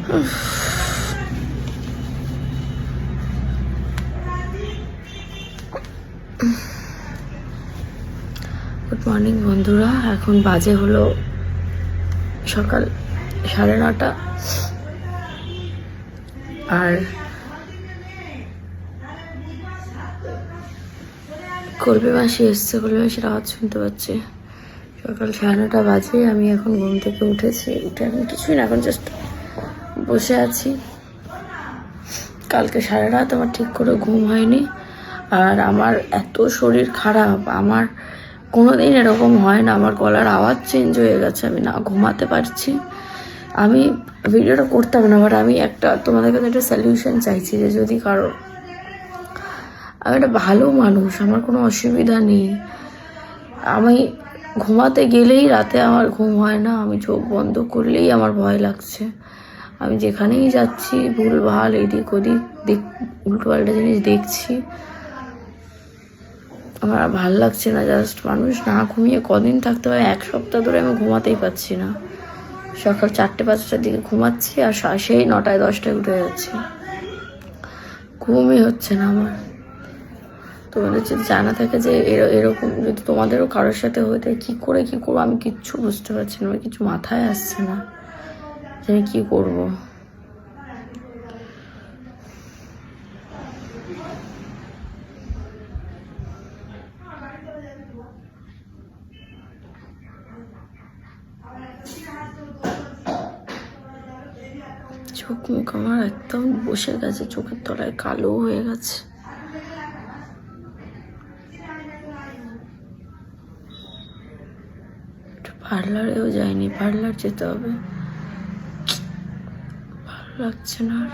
Good morning বন্ধুরা, এখন বাজে হলো সকাল 9:30। আর কলবে মাসি এসছে, কলবে মাসির আওয়াজ শুনতে পাচ্ছি। সকাল 9:30 বাজে, আমি এখন ঘুম থেকে উঠেছি। উঠে এখন কিছুই না, এখন জাস্ট বসে আছি। কালকে সারা রাত আমার ঠিক করে ঘুম হয়নি, আর আমার এত শরীর খারাপ। আমার কোনোদিন এরকম হয় না, আমার গলার আওয়াজ চেঞ্জ হয়ে গেছে, আমি না ঘুমাতে পারছি। আমি ভিডিওটা করতাম না, বাট আমি তোমাদের কাছে একটা সলিউশন চাইছি, যে যদি কারো, আমি একটা ভালো মানুষ, আমার কোনো অসুবিধা নেই। আমি ঘুমাতে গেলেই রাতে আমার ঘুম হয় না, আমি চোখ বন্ধ করলেই আমার ভয় লাগছে। আমি যেখানেই যাচ্ছি ভুলভাল এদিক ওদিক উল্টোপাল্টা জিনিস দেখছি, আমার ভাল লাগছে না। জাস্ট মানুষ না ঘুমিয়ে কদিন থাকতে পারে? 1 সপ্তাহ ধরে আমি ঘুমাতেই পারছি না। সকাল 4-5টার দিকে ঘুমাচ্ছি, আর সেই 9-10টায় উঠে যাচ্ছি। ঘুমই হচ্ছে না আমার। তোমাদের যদি জানা থাকে যে এরকম যদি তোমাদেরও কারোর সাথে হয়ে থাকে, কী করবো আমি কিচ্ছু বুঝতে পারছি না। আমার কিছু মাথায় আসছে না যে আমি কী করবো। চোখ মুখ আমার একদম বসে গেছে, চোখের তলায় কালো হয়ে গেছে। পার্লারেও যাইনি, পার্লার যেতে হবে, ভালো লাগছে না আর।